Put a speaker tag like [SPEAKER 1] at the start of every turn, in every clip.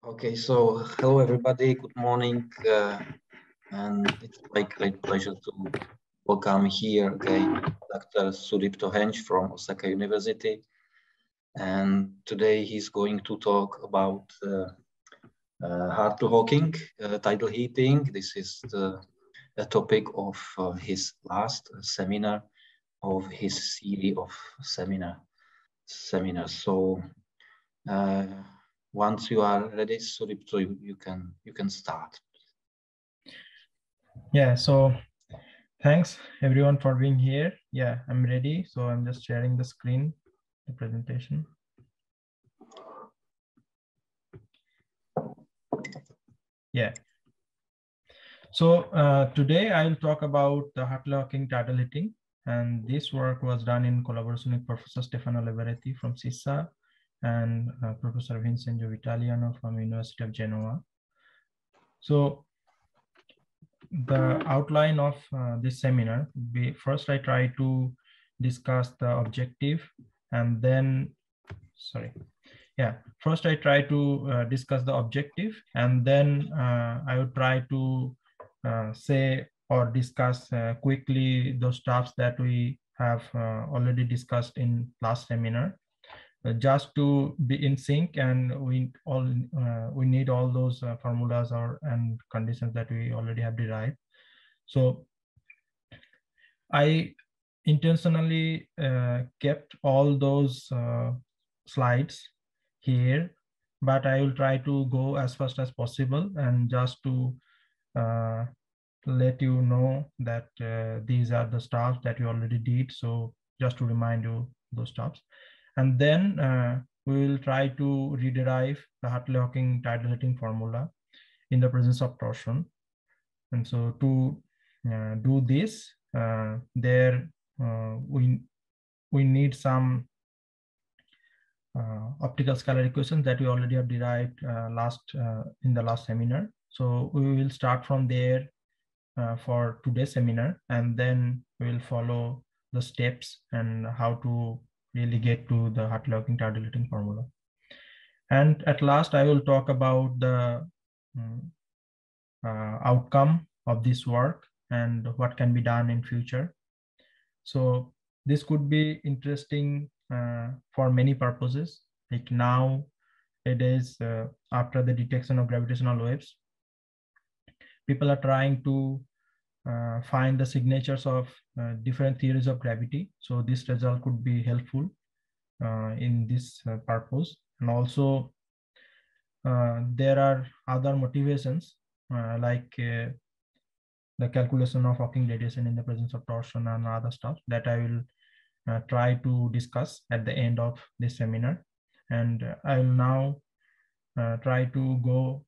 [SPEAKER 1] Okay, so hello everybody, good morning, and it's my great pleasure to welcome here, Dr. Sudipta Hensh from Osaka University, and today he's going to talk about Hartle-Hawking, tidal heating. This is the topic of his last seminar of his series of seminars. So. Once you are ready, Sudipta, you can start.
[SPEAKER 2] Yeah, so thanks everyone for being here. Yeah, I'm ready. So I'm just sharing the screen, the presentation. Yeah. So today I'll talk about the Hartle-Hawking tidal heating. And this work was done in collaboration with Professor Stefano Leveretti from CISA and Professor Vincenzo Vitaliano from University of Genoa. So the outline of this seminar would be, first I try to discuss the objective, and then, first I try to discuss the objective, and then I would try to say or discuss quickly those stuffs that we have already discussed in last seminar, just to be in sync, and we need all those formulas and conditions that we already have derived. So I intentionally kept all those slides here, but I will try to go as fast as possible, and just to let you know that these are the stuff that you already did. So just to remind you those stuffs. And then we will try to rederive the Hartle-Hawking tidal heating formula in the presence of torsion. And so to do this, we need some optical scalar equations that we already have derived in the last seminar. So we will start from there for today's seminar, and then we will follow the steps and how to really get to the Hartle-Hawking tidal heating formula. And at last, I will talk about the outcome of this work and what can be done in future. So this could be interesting for many purposes. Like now, it is after the detection of gravitational waves, people are trying to find the signatures of different theories of gravity. So this result could be helpful in this purpose. And also there are other motivations like the calculation of Hawking radiation in the presence of torsion and other stuff that I will try to discuss at the end of this seminar. And I will now try to go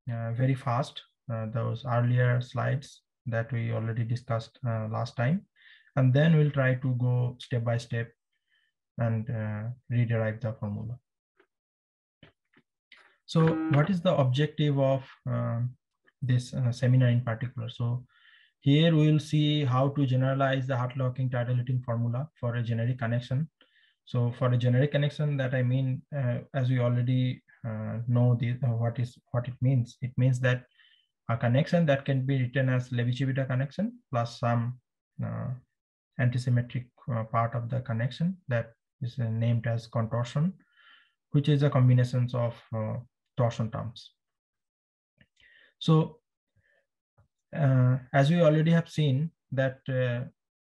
[SPEAKER 2] very fast those earlier slides that we already discussed last time. And then we'll try to go step by step and rederive the formula. So what is the objective of this seminar in particular? So here we will see how to generalize the Hartle-Hawking tidal heating formula for a generic connection. So for a generic connection, that I mean, as we already know what it means. It means that a connection that can be written as Levi-Civita connection plus some antisymmetric part of the connection that is named as contortion, which is a combination of torsion terms. So as we already have seen that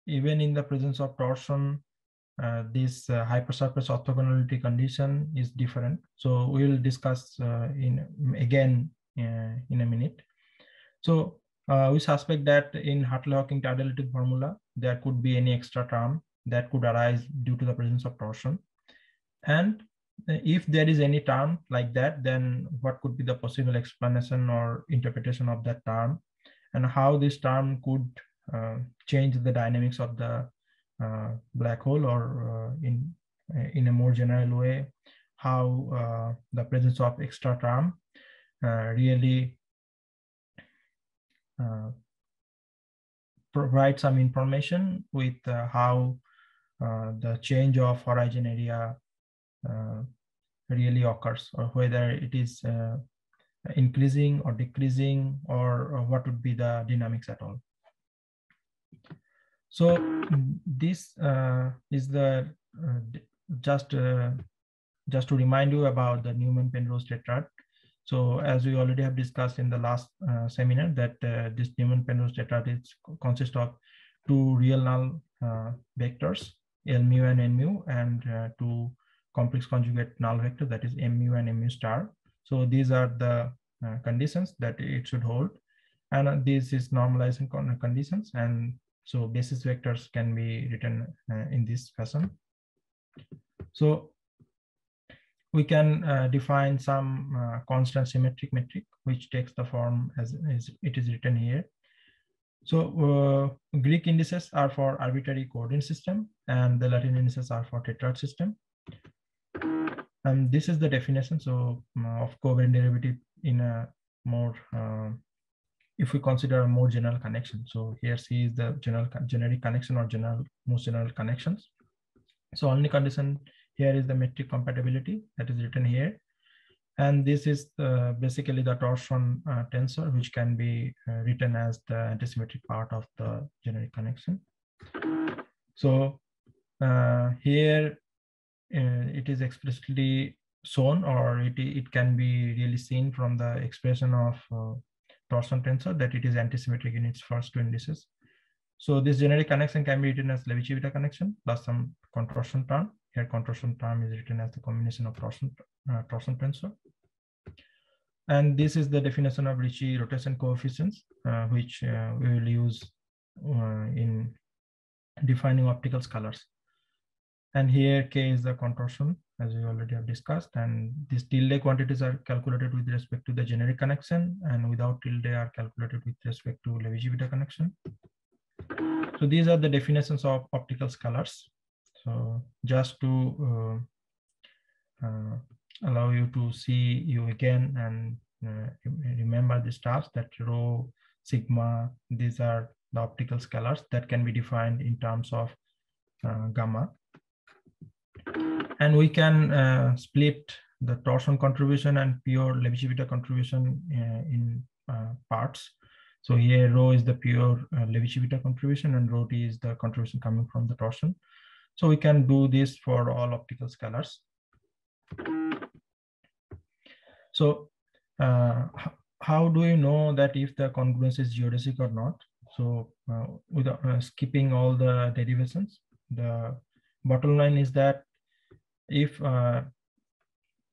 [SPEAKER 2] even in the presence of torsion, this hypersurface orthogonality condition is different. So we will discuss again in a minute. So we suspect that in Hartle-Hawking tidal heating formula, there could be any extra term that could arise due to the presence of torsion. And if there is any term like that, then what could be the possible explanation or interpretation of that term, and how this term could change the dynamics of the black hole, or in a more general way, how the presence of extra term really provide some information with how the change of horizon area really occurs, or whether it is increasing or decreasing, or what would be the dynamics at all. So this is the just to remind you about the Newman-Penrose tetrad. So as we already have discussed in the last seminar, that this Newman-Penrose tetrad consists of two real null vectors, L mu and N mu, and two complex conjugate null vectors, that is M mu and M mu star. So these are the conditions that it should hold, and this is normalizing conditions, and so basis vectors can be written in this fashion. So we can define some constant symmetric metric, which takes the form as it is written here. So Greek indices are for arbitrary coordinate system, and the Latin indices are for tetrad system. And this is the definition of covariant derivative in a more, if we consider a more general connection. So here C is the generic connection, or most general connections. So only condition here is the metric compatibility that is written here. And this is basically the torsion tensor, which can be written as the antisymmetric part of the generic connection. So here it is explicitly shown, or it can be really seen from the expression of torsion tensor, that it is antisymmetric in its first two indices. So this generic connection can be written as Levi-Civita connection plus some contortion term. Here contortion term is written as the combination of torsion tensor. And this is the definition of Ricci rotation coefficients, which we will use in defining optical scalars. And here K is the contortion, as we already have discussed, and these tilde quantities are calculated with respect to the generic connection, and without tilde are calculated with respect to Levi-Civita connection. So these are the definitions of optical scalars. So just to allow you to see you again and remember the stuff, that rho, sigma, these are the optical scalars that can be defined in terms of gamma. And we can split the torsion contribution and pure Levi-Civita contribution in parts. So here rho is the pure Levi-Civita contribution, and rho t is the contribution coming from the torsion. So we can do this for all optical scalars. So how do you know that if the congruence is geodesic or not? So without skipping all the derivations, the bottom line is that if L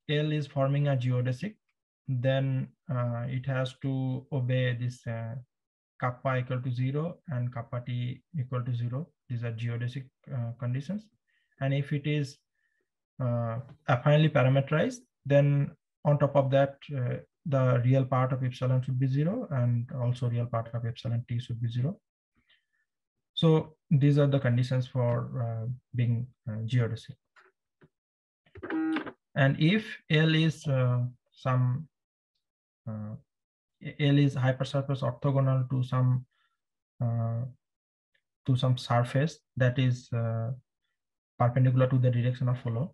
[SPEAKER 2] is forming a geodesic, then it has to obey this kappa equal to 0 and kappa t equal to 0. These are geodesic conditions. And if it is affinely parameterized, then on top of that, the real part of epsilon should be 0, and also real part of epsilon t should be 0. So these are the conditions for being geodesic. And if L is L is hypersurface orthogonal to some surface that is perpendicular to the direction of flow,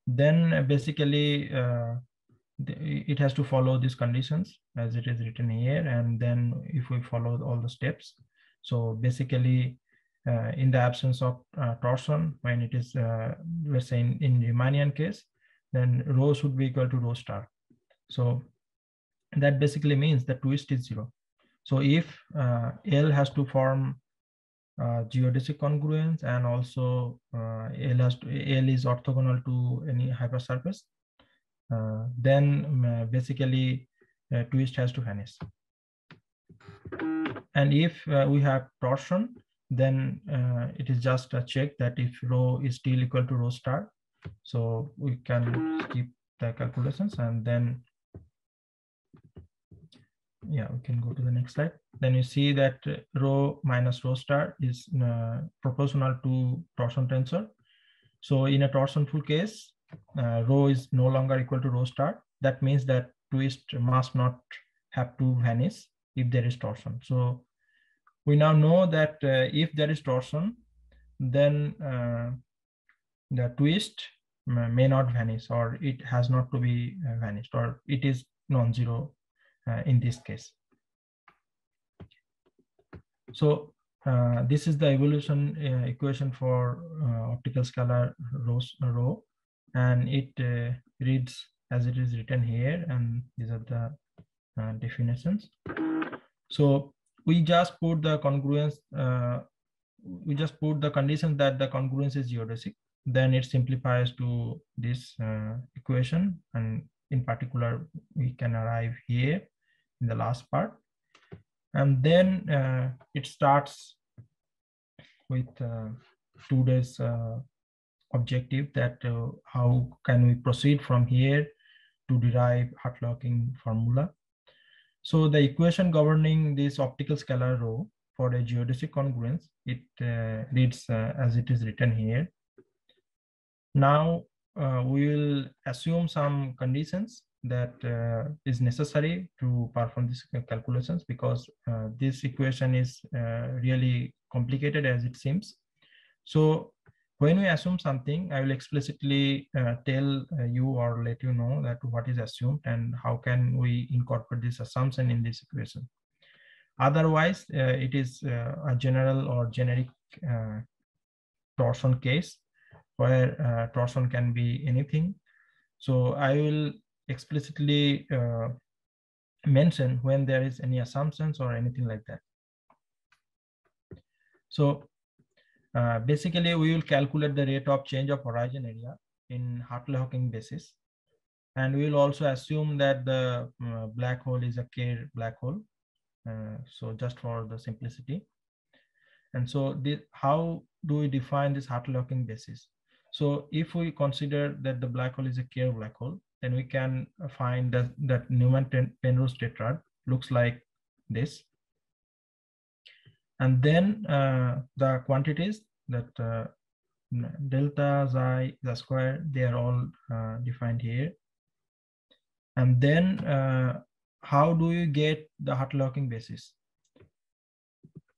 [SPEAKER 2] then basically it has to follow these conditions as it is written here. And then if we follow all the steps, so basically in the absence of torsion, when it is let's say in Riemannian case, then rho should be equal to rho star. So that basically means the twist is 0. So if L has to form geodesic congruence, and also L is orthogonal to any hypersurface, then basically twist has to vanish. And if we have torsion, then it is just a check that if rho is still equal to rho star. So we can skip the calculations, and then yeah, we can go to the next slide. Then you see that rho minus rho star is proportional to torsion tensor. So in a torsionful case, rho is no longer equal to rho star. That means that twist must not have to vanish if there is torsion. So we now know that if there is torsion, then the twist may not vanish, or it has not to be vanished, or it is non-zero in this case. So this is the evolution equation for optical scalar rho, and it reads as it is written here, and these are the definitions. So we just put the congruence, we just put the condition that the congruence is geodesic. Then it simplifies to this equation, and in particular we can arrive here in the last part. And then it starts with today's objective, that how can we proceed from here to derive Hartle-Hawking formula. So the equation governing this optical scalar rho for a geodesic congruence, it reads as it is written here. Now we will assume some conditions that is necessary to perform these calculations, because this equation is really complicated as it seems. So when we assume something, I will explicitly tell you or let you know that what is assumed and how can we incorporate this assumption in this equation. Otherwise, it is a general or generic torsion case, where torsion can be anything. So I will explicitly mention when there is any assumptions or anything like that. So basically, we will calculate the rate of change of horizon area in Hartle-Hawking basis. And we will also assume that the black hole is a K black hole. So just for the simplicity. And so how do we define this Hartle-Hawking basis? So if we consider that the black hole is a K black hole, then we can find that Newman-Penrose tetrad looks like this. And then the quantities that delta, xi, the square, they are all defined here. And then how do you get the Hartle-Hawking basis?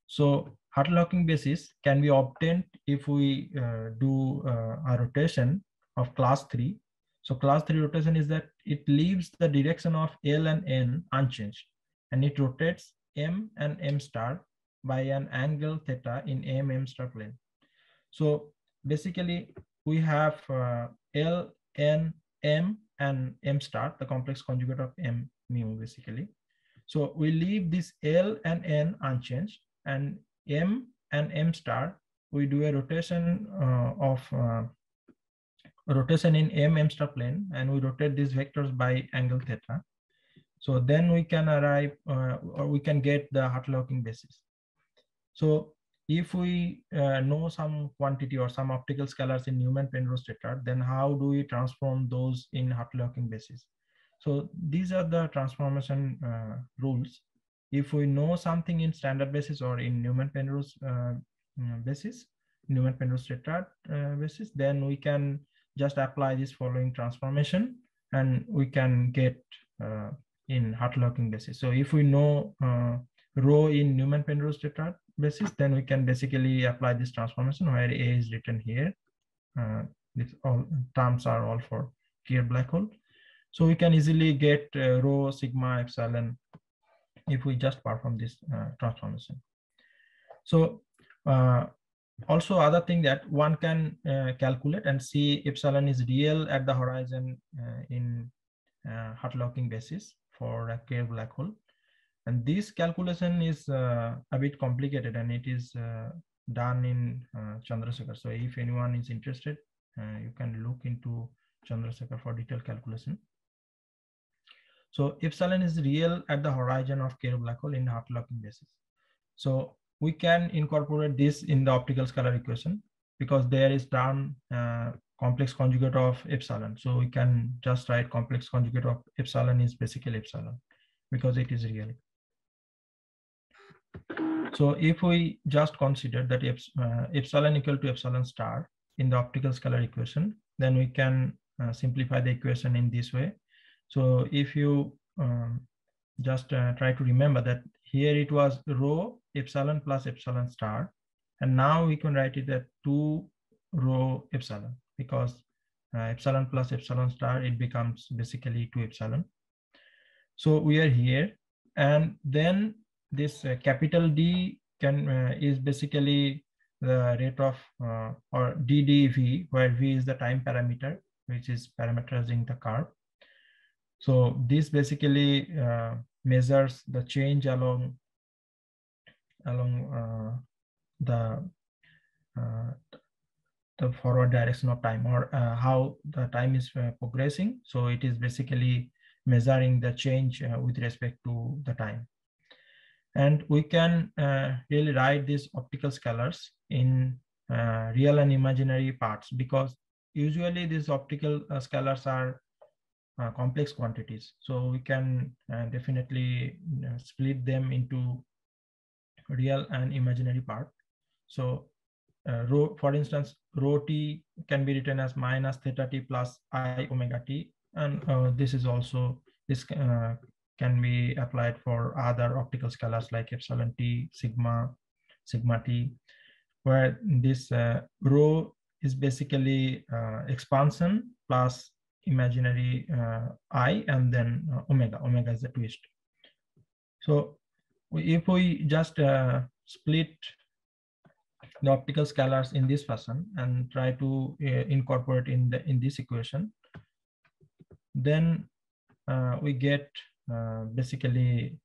[SPEAKER 2] So Hartle-Hawking basis can be obtained if we do a rotation of class 3. So class 3 rotation is that it leaves the direction of L and N unchanged, and it rotates M and M star by an angle theta in M star plane. So basically we have L, N, M, and M star, the complex conjugate of M mu basically. So we leave this L and N unchanged, and M and M star, we do a rotation rotation in M star plane, and we rotate these vectors by angle theta. So then we can arrive, or we can get the Hartle-Hawking basis. So if we know some quantity or some optical scalars in Newman-Penrose tetrad, then how do we transform those in Hartle-Hawking basis? So these are the transformation rules. If we know something in standard basis or in Newman-Penrose basis, Newman-Penrose tetrad basis, then we can just apply this following transformation, and we can get in Hartle-Hawking basis. So if we know rho in Newman-Penrose tetrad basis, then we can basically apply this transformation where A is written here. These all terms are all for clear black hole. So we can easily get rho, sigma, epsilon if we just perform this transformation. So also other thing that one can calculate and see epsilon is real at the horizon in Hartle-Hawking basis for a clear black hole. And this calculation is a bit complicated, and it is done in Chandrasekhar. So if anyone is interested, you can look into Chandrasekhar for detailed calculation. So epsilon is real at the horizon of K black hole in Hartle-Hawking basis. So we can incorporate this in the optical scalar equation, because there is term complex conjugate of epsilon. So we can just write complex conjugate of epsilon is basically epsilon, because it is real. So if we just consider that epsilon equal to epsilon star in the optical scalar equation, then we can simplify the equation in this way. So if you just try to remember that here it was rho epsilon plus epsilon star, and now we can write it at 2 rho epsilon, because epsilon plus epsilon star, it becomes basically 2 epsilon. So we are here, and then this capital D is basically the rate of or ddv, where v is the time parameter, which is parameterizing the curve. So this basically measures the change along the forward direction of time, or how the time is progressing. So it is basically measuring the change with respect to the time. And we can really write these optical scalars in real and imaginary parts, because usually these optical scalars are complex quantities. So we can definitely split them into real and imaginary part. So rho, for instance, rho t can be written as minus theta t plus I omega t, and this is also, this can be applied for other optical scalars like epsilon t, sigma t, where this rho is basically expansion plus imaginary I, and then omega is the twist. So if we just split the optical scalars in this fashion and try to incorporate in this equation, then we get basically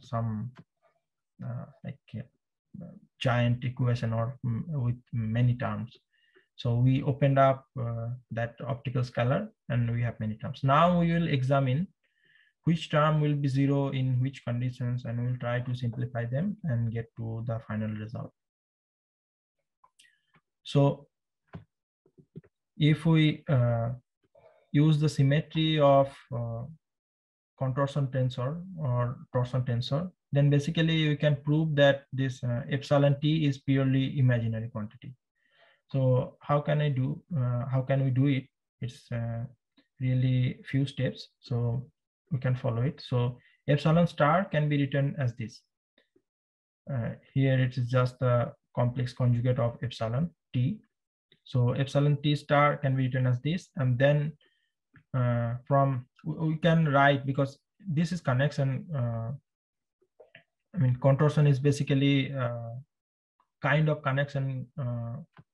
[SPEAKER 2] some like giant equation, or with many terms. So we opened up that optical scalar, and we have many terms. Now we will examine which term will be zero in which conditions, and we'll try to simplify them and get to the final result. So if we use the symmetry of contortion tensor or torsion tensor, then basically you can prove that this epsilon t is purely imaginary quantity. So how can we do it? It's really few steps, so we can follow it. So epsilon star can be written as this. Here it is just the complex conjugate of epsilon t. So epsilon t star can be written as this, and then from we can write, because this is connection. I mean, contortion is basically kind of connection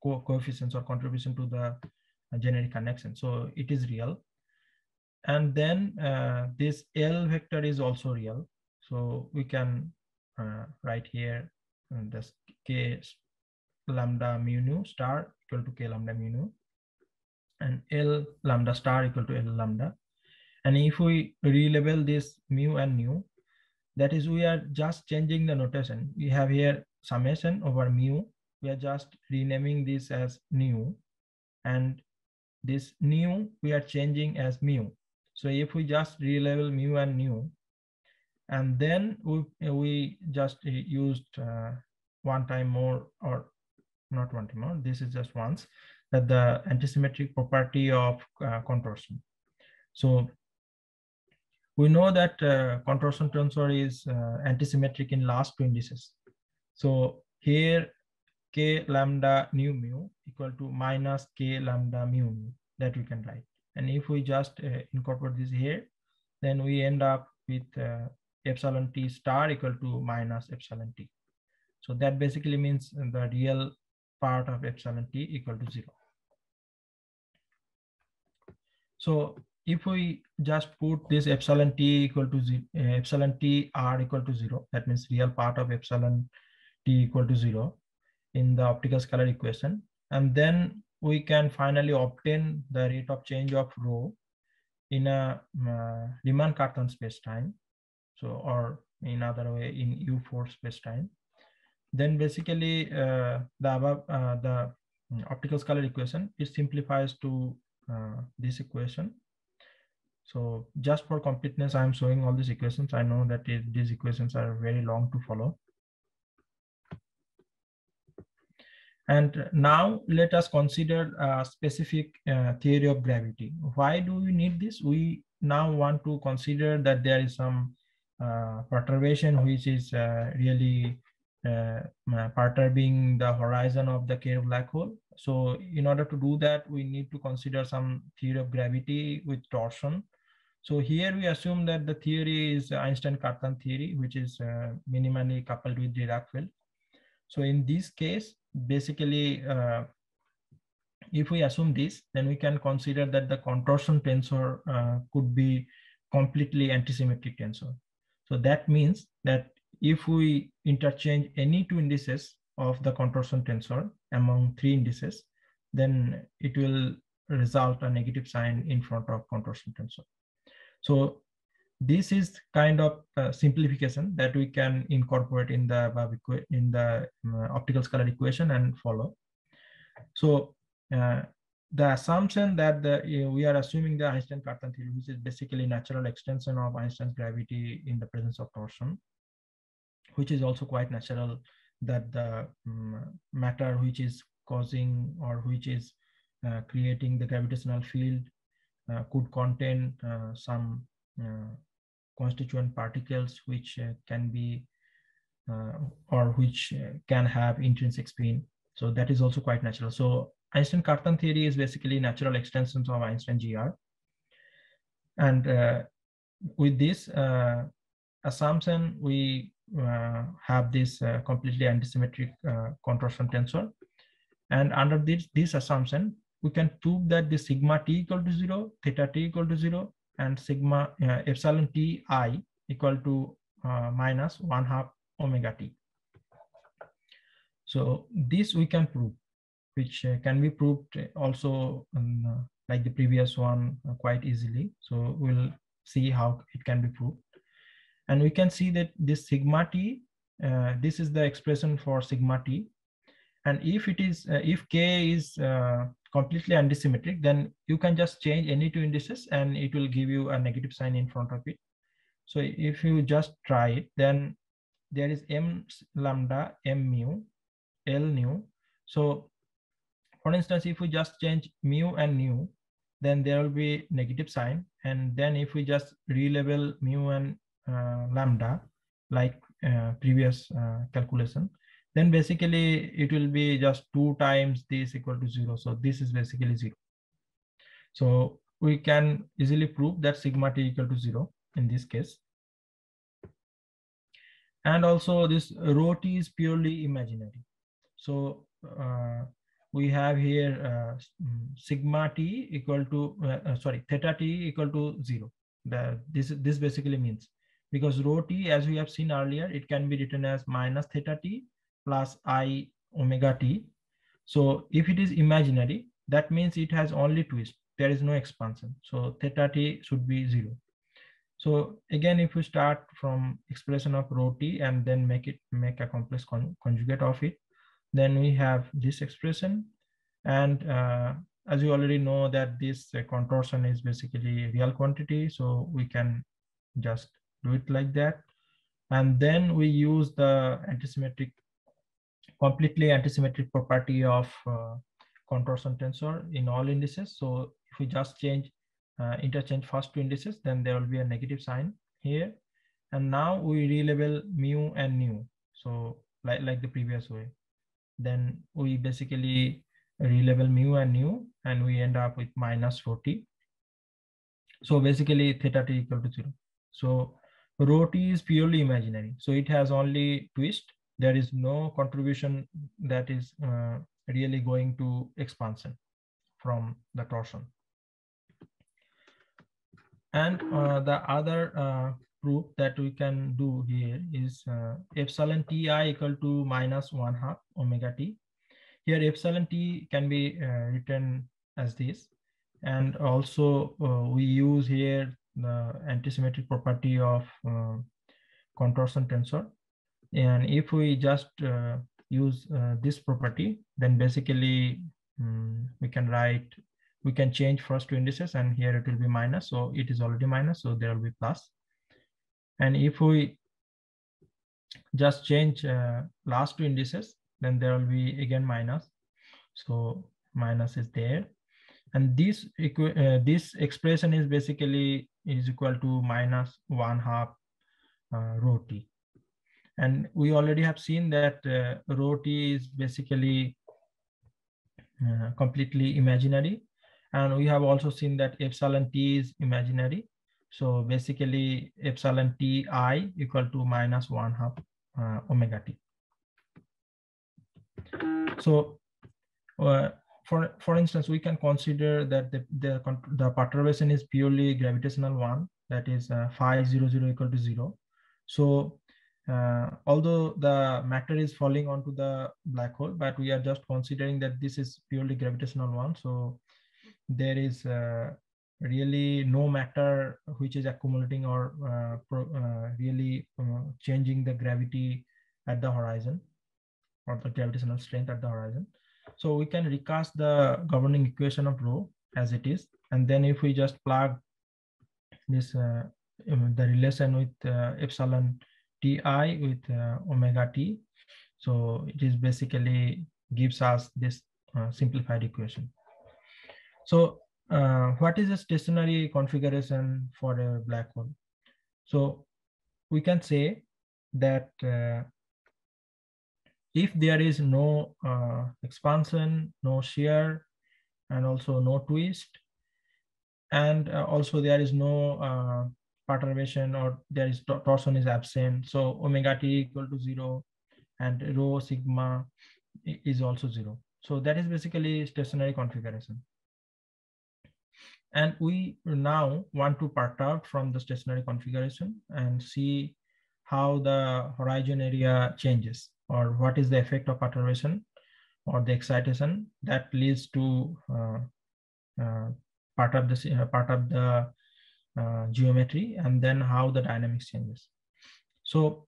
[SPEAKER 2] coefficients or contribution to the generic connection. So it is real. And then this L vector is also real. So we can write here this k lambda mu nu star equal to k lambda mu nu, and L lambda star equal to L lambda. And if we relabel this mu and nu, that is, we are just changing the notation. We have here summation over mu. We are just renaming this as nu, and this nu we are changing as mu. So if we just relabel mu and nu, and then we just used one time more, or not one time more, this is just once, that the antisymmetric property of contortion. So we know that contortion tensor is antisymmetric in last two indices. So here k lambda nu mu equal to minus k lambda mu, that we can write. And if we just incorporate this here, then we end up with epsilon t star equal to minus epsilon t. So that basically means the real part of epsilon t equal to 0. So if we just put this epsilon t equal to epsilon t r equal to 0, that means real part of epsilon t equal to 0 in the optical scalar equation, and then we can finally obtain the rate of change of rho in a Riemann-Cartan space-time. So, or in other way, in U4 space-time. Then basically the optical scalar equation, it simplifies to this equation. So just for completeness, I'm showing all these equations. I know that these equations are very long to follow. And now let us consider a specific theory of gravity. Why do we need this? We now want to consider that there is some perturbation which is really perturbing the horizon of the Kerr black hole. So in order to do that, we need to consider some theory of gravity with torsion. So here we assume that the theory is Einstein-Cartan theory, which is minimally coupled with Dirac field. So in this case, basically, if we assume this, then we can consider that the contortion tensor could be completely antisymmetric tensor. So that means that if we interchange any two indices of the contortion tensor among three indices, then it will result a negative sign in front of contortion tensor. So this is kind of simplification that we can incorporate in the optical scalar equation and follow. So the assumption that we are assuming the Einstein-Cartan theory, which is basically natural extension of Einstein's gravity in the presence of torsion, which is also quite natural, that the matter which is causing or which is creating the gravitational field could contain some constituent particles which can be or which can have intrinsic spin. So that is also quite natural. So Einstein-Cartan theory is basically natural extensions of Einstein GR. And with this assumption, we have this completely antisymmetric contortion tensor. And under this assumption, we can prove that the sigma t equal to 0, theta t equal to 0, and sigma epsilon t I equal to minus 1/2 omega t. So this we can prove, which can be proved also like the previous one quite easily. So we'll see how it can be proved. And we can see that this sigma t, this is the expression for sigma t. And if it is, if k is completely antisymmetric, then you can just change any two indices and it will give you a negative sign in front of it. So if you just try it, then there is m lambda, m mu, L nu. So for instance, if we just change mu and nu, then there will be negative sign. And then if we just relabel mu and lambda, like previous calculation, then basically it will be just 2 times this equal to 0. So this is basically 0. So we can easily prove that sigma t equal to 0 in this case. And also this rho t is purely imaginary. So we have here sigma t equal to, theta t equal to 0. This basically means, because rho t, as we have seen earlier, it can be written as minus theta t plus I omega t. So if it is imaginary, that means it has only twist. There is no expansion. So theta t should be 0. So again, if we start from expression of rho t and then make a complex conjugate of it, then we have this expression. And as you already know that this contortion is basically a real quantity, so we can just do it like that. And then we use the completely antisymmetric property of contortion tensor in all indices. So if we just interchange first two indices, then there will be a negative sign here. And now we relabel mu and nu. So like the previous way, then we basically relabel mu and nu, and we end up with minus 40. So basically theta t equal to 0. So rho t is purely imaginary. So it has only twist. There is no contribution that is really going to expansion from the torsion. And the other proof that we can do here is epsilon ti equal to minus 1/2 omega t. Here epsilon t can be written as this. And also we use here the antisymmetric property of contortion tensor. And if we just use this property, then basically we can change first two indices, and here it will be minus. So it is already minus, so there will be plus. And if we just change last two indices, then there will be again minus. So minus is there. And this expression is basically equal to minus 1/2 rho t. And we already have seen that rho t is basically completely imaginary. And we have also seen that epsilon t is imaginary. So basically epsilon ti equal to minus 1/2 omega t. So for instance, we can consider that the perturbation is purely gravitational one, that is phi 0 equal to 0. So although the matter is falling onto the black hole, but we are just considering that this is purely gravitational one. So there is really no matter which is accumulating or really changing the gravity at the horizon, or the gravitational strength at the horizon. So we can recast the governing equation of rho as it is, and then if we just plug this the relation with epsilon ti with omega t, so it is basically gives us this simplified equation. So what is a stationary configuration for a black hole? So we can say that if there is no expansion, no shear, and also no twist, and also there is no perturbation, or there is torsion is absent, so omega t equal to 0 and rho sigma is also 0. So that is basically stationary configuration. And we now want to perturb from the stationary configuration and see how the horizon area changes, or what is the effect of perturbation or the excitation that leads to part of the geometry, and then how the dynamics changes. So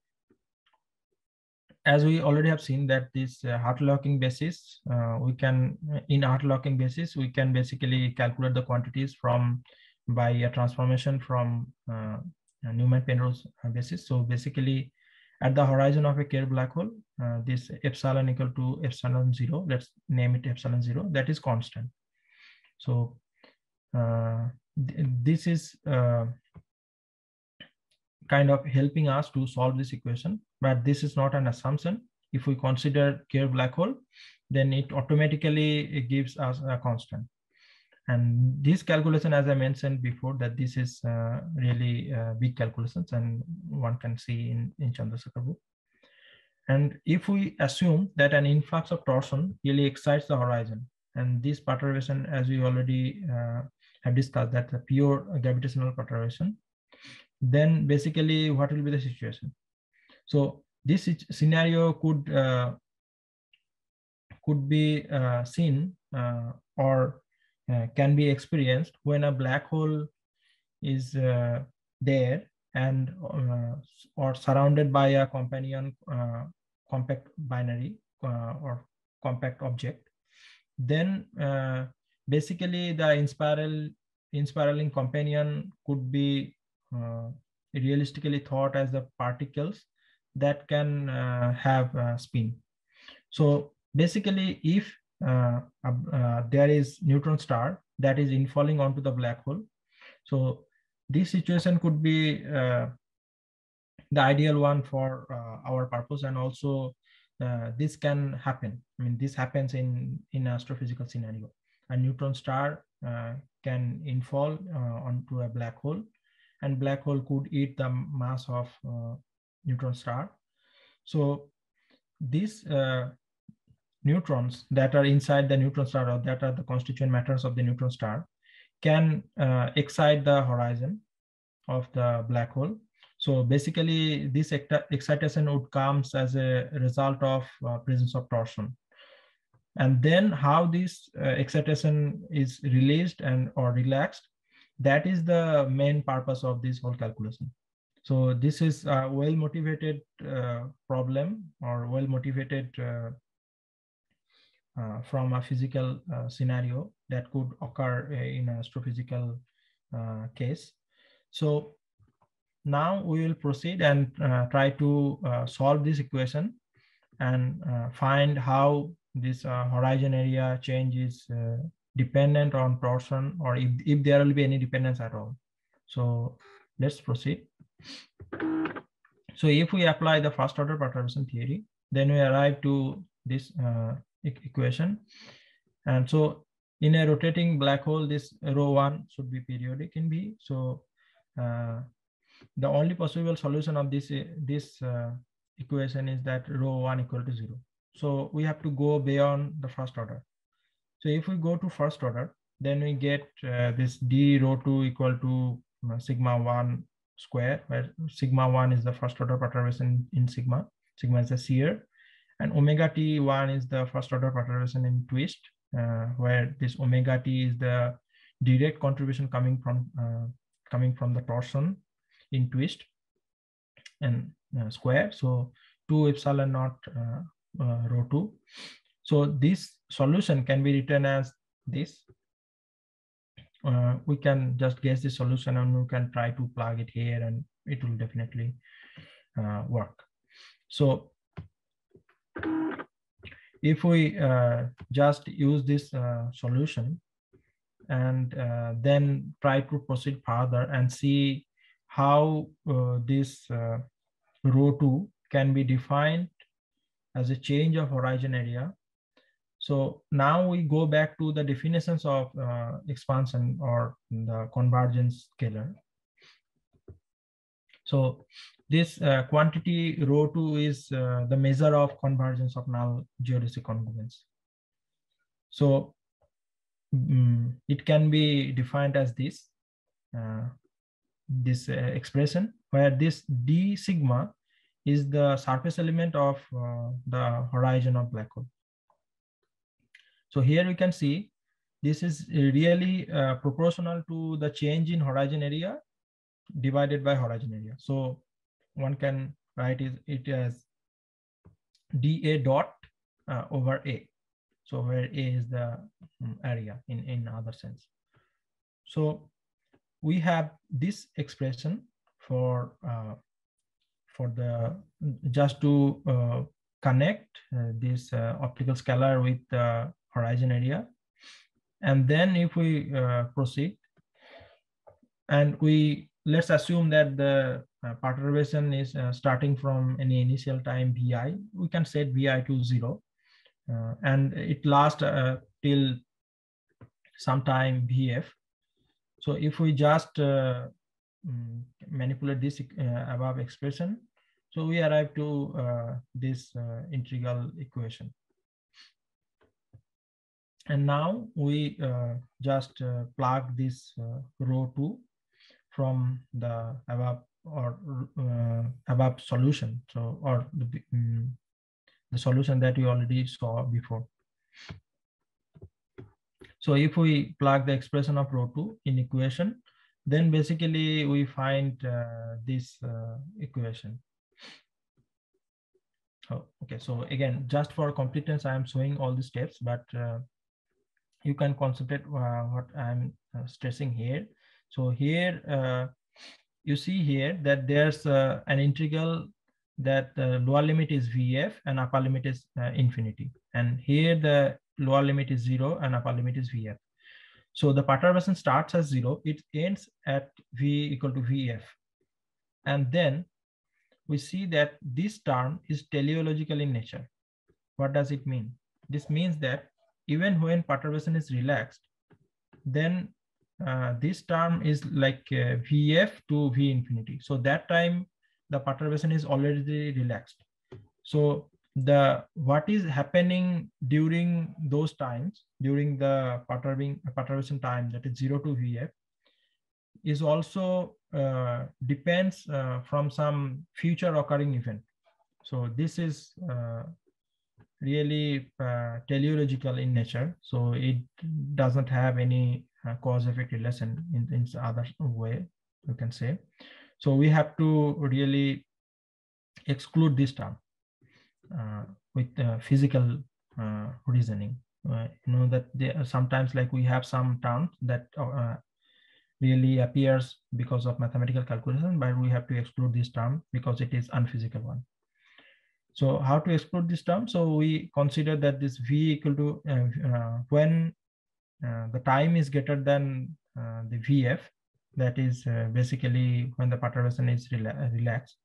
[SPEAKER 2] as we already have seen that this Hartle-Hawking basis, we can basically calculate the quantities by a transformation from Newman-Penrose basis. So basically at the horizon of a Kerr black hole, this epsilon equal to epsilon 0, let's name it epsilon 0, that is constant. So this is kind of helping us to solve this equation, but this is not an assumption. If we consider Kerr black hole, then it automatically gives us a constant. And this calculation, as I mentioned before, that this is really big calculations, and one can see in Chandrasekhar book. And if we assume that an influx of torsion really excites the horizon, and this perturbation, as we already have discussed, that the pure gravitational perturbation, then basically what will be the situation? So this scenario could be seen or can be experienced when a black hole is there and or surrounded by a companion compact binary or compact object. Then basically the inspiraling companion could be realistically thought as the particles that can have spin. So basically, if there is neutron star that is infalling onto the black hole, so this situation could be the ideal one for our purpose, and also this can happen. I mean, this happens in astrophysical scenario. A neutron star can infall onto a black hole, and black hole could eat the mass of neutron star. So these neutrons that are inside the neutron star, or that are the constituent matters of the neutron star, can excite the horizon of the black hole. So basically this excitation would come as a result of presence of torsion. And then how this excitation is released and or relaxed, that is the main purpose of this whole calculation. So this is a well-motivated problem, or well-motivated from a physical scenario that could occur in an astrophysical case. So now we will proceed and try to solve this equation and find how this horizon area change is dependent on torsion, or if there will be any dependence at all. So let's proceed. So if we apply the first order perturbation theory, then we arrive to this equation. And so in a rotating black hole, this rho 1 should be periodic in B. So the only possible solution of this equation is that rho 1 equal to 0. So we have to go beyond the first order. So if we go to first order, then we get this d rho 2 equal to sigma 1 square, where sigma 1 is the first order perturbation in sigma. Sigma is the shear, and omega t1 is the first order perturbation in twist, where this omega t is the direct contribution coming from the torsion in twist and square. So 2 epsilon naught rho 2. So this solution can be written as this. We can just guess the solution and we can try to plug it here and it will definitely work. So if we just use this solution and then try to proceed further and see how this rho 2 can be defined as a change of horizon area. So now we go back to the definitions of expansion or the convergence scalar. So this quantity rho 2 is the measure of convergence of null geodesic congruence. So it can be defined as this expression, where this d sigma is the surface element of the horizon of black hole. So here we can see this is really proportional to the change in horizon area divided by horizon area. So one can write it as dA dot over A. So where A is the area in other sense. So we have this expression for the just to connect this optical scalar with the horizon area. And then if we proceed and let's assume that the perturbation is starting from any initial time vi, we can set vi to 0 and it lasts till some time vf. So if we just manipulate this above expression, so we arrive to this integral equation. And now we just plug this rho 2 from the above or above solution. So or the solution that we already saw before. So if we plug the expression of rho 2 in equation, then basically we find this equation. Oh, okay, so again, just for completeness, I am showing all the steps, but you can concentrate what I'm stressing here. So here, you see here that there's an integral that the lower limit is VF and upper limit is infinity. And here the lower limit is 0 and upper limit is VF. So the perturbation starts as 0, it ends at V equal to VF. And then we see that this term is teleological in nature. What does it mean? This means that even when perturbation is relaxed, then this term is like VF to V infinity. So that time the perturbation is already relaxed. So what is happening during those times, during the perturbation time, that is 0 to VF, is also depends from some future occurring event. So this is really teleological in nature. So it doesn't have any cause-effect relation in other way, you can say. So we have to really exclude this term with physical reasoning. You know that sometimes like we have some terms that really appears because of mathematical calculation, but we have to exclude this term because it is unphysical one. So how to exclude this term? So we consider that this V equal to when the time is greater than the VF, that is basically when the perturbation is relaxed.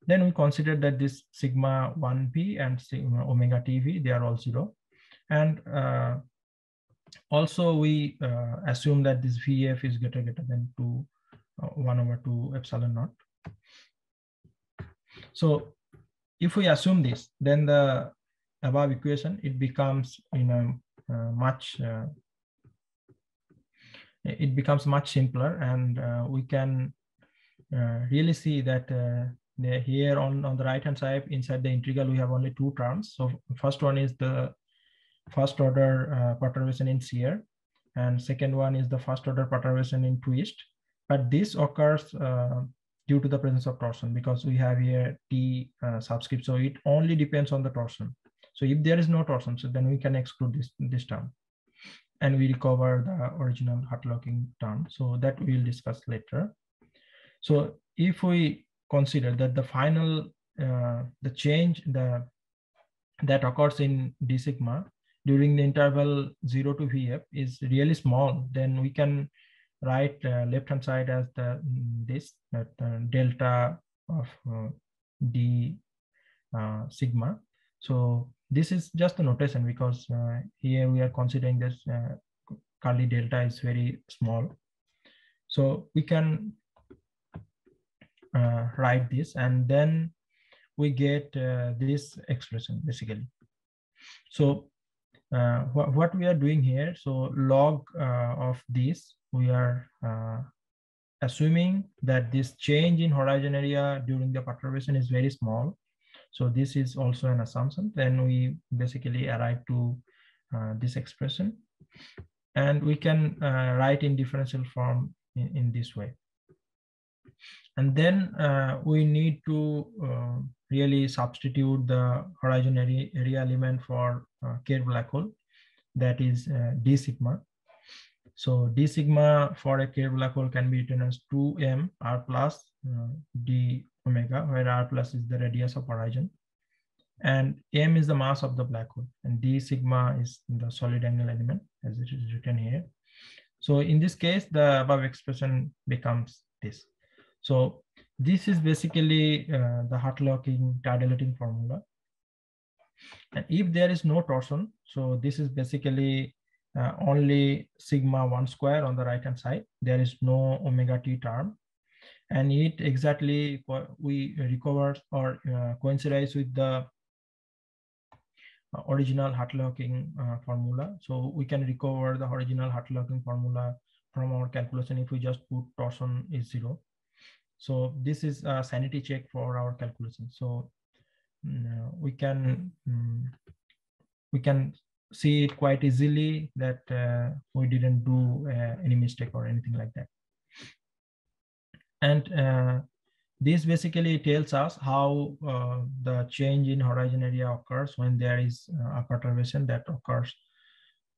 [SPEAKER 2] Then we consider that this sigma 1p and sigma omega tv, they are all 0. And also we assume that this VF is greater than 2 1/2 epsilon naught. So if we assume this, then the above equation, it becomes it becomes much simpler, and we can really see that here on the right hand side inside the integral we have only two terms. So first one is the first order perturbation in shear, and second one is the first order perturbation in twist. But this occurs due to the presence of torsion, because we have here T subscript, so it only depends on the torsion. So if there is no torsion, so then we can exclude this term, and we recover the original Hartle-Hawking term. So that we will discuss later. So if we consider that the final the change that occurs in d sigma during the interval 0 to Vf is really small, then we can write left hand side as delta of d sigma. So this is just a notation, because here we are considering this curly delta is very small. So we can write this, and then we get this expression basically. So what we are doing here, so log of this, we are assuming that this change in horizon area during the perturbation is very small. So this is also an assumption. Then we basically arrive to this expression, and we can write in differential form in this way. And then we need to really substitute the horizon area element for Kerr black hole, that is d sigma. So d sigma for a Kerr black hole can be written as 2m r plus d omega, where r plus is the radius of horizon, and m is the mass of the black hole, and d sigma is the solid angle element as it is written here. So in this case, the above expression becomes this. So this is basically the Hartle-Hawking tidal formula. And if there is no torsion, so this is basically only sigma 1 square on the right hand side. There is no omega t term, and it exactly we recover or coincides with the original Hartle-Hawking formula. So we can recover the original Hartle-Hawking formula from our calculation if we just put torsion is 0. So this is a sanity check for our calculation. So we can see it quite easily that we didn't do any mistake or anything like that. And this basically tells us how the change in horizon area occurs when there is a perturbation that occurs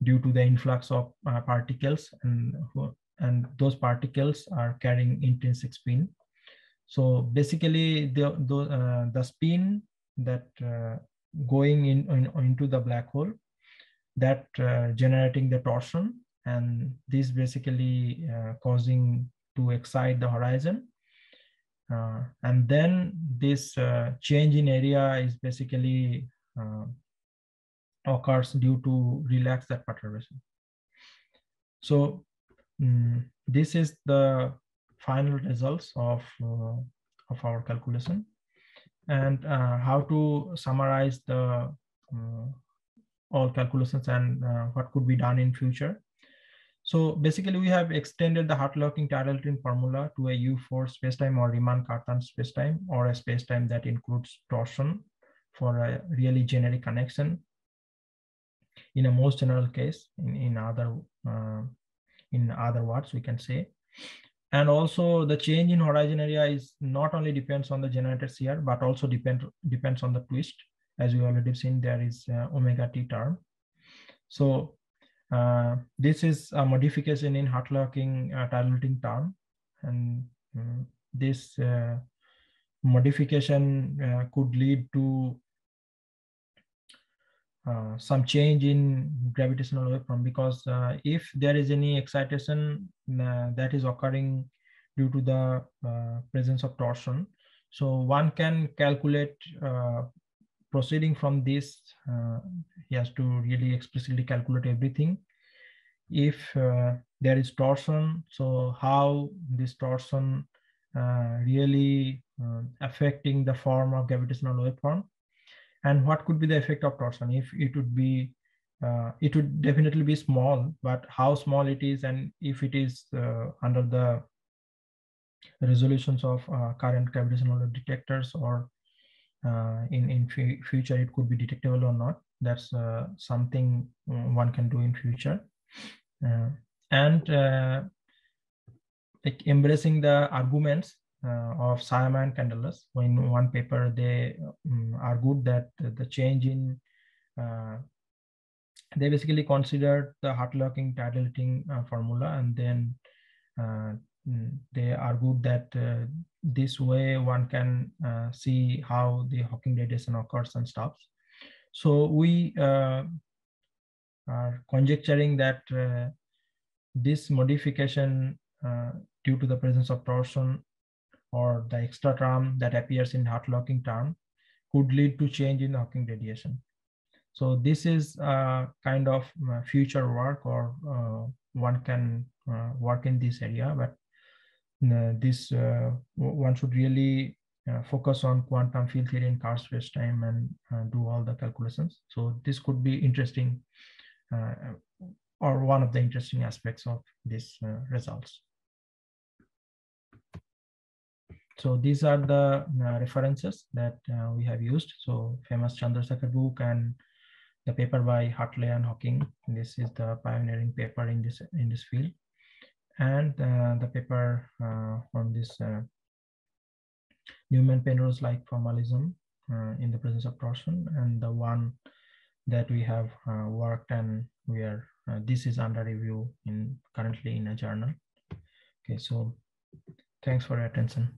[SPEAKER 2] due to the influx of particles, and those particles are carrying intrinsic spin. So basically the spin that going into the black hole, that generating the torsion, and this basically causing to excite the horizon. And then this change in area is basically occurs due to relax that perturbation. So this is the final results of our calculation, and how to summarize the all calculations and what could be done in future. So basically, we have extended the Hartle-Hawking tidal formula to a U4 spacetime or Riemann-Cartan spacetime, or a spacetime that includes torsion for a really generic connection. In a most general case, in other words, we can say. And also, the change in horizon area is not only depends on the generated shear, but also depends on the twist. As we already seen, there is omega t term. So this is a modification in Hartle-Hawking tidal term, and this modification could lead to some change in gravitational waveform, because if there is any excitation that is occurring due to the presence of torsion, so one can calculate proceeding from this, he has to really explicitly calculate everything. If there is torsion. So how this torsion really affecting the form of gravitational waveform, and what could be the effect of torsion? If it would be, it would definitely be small, but how small it is, and if it is under the resolutions of current gravitational wave detectors, or in future it could be detectable or not. That's something one can do in future. And like embracing the arguments of Sayama and Candelas. In one paper, they argued that the change in, they basically considered the Hartle-Hawking tidal heating formula, and then they argued that this way one can see how the Hawking radiation occurs and stops. So we are conjecturing that this modification due to the presence of torsion or the extra term that appears in Hartle-Hawking term could lead to change in Hawking radiation. So this is kind of future work, or one can work in this area, but this one should really focus on quantum field theory and Carl space-time and do all the calculations. So this could be interesting, or one of the interesting aspects of these results. So these are the references that we have used. So famous Chandrasekhar book and the paper by Hartle and Hawking. This is the pioneering paper in this field, and the paper on this Newman-Penrose-like formalism in the presence of torsion, and the one that we have worked, and we are this is under review currently in a journal. Okay, so thanks for your attention.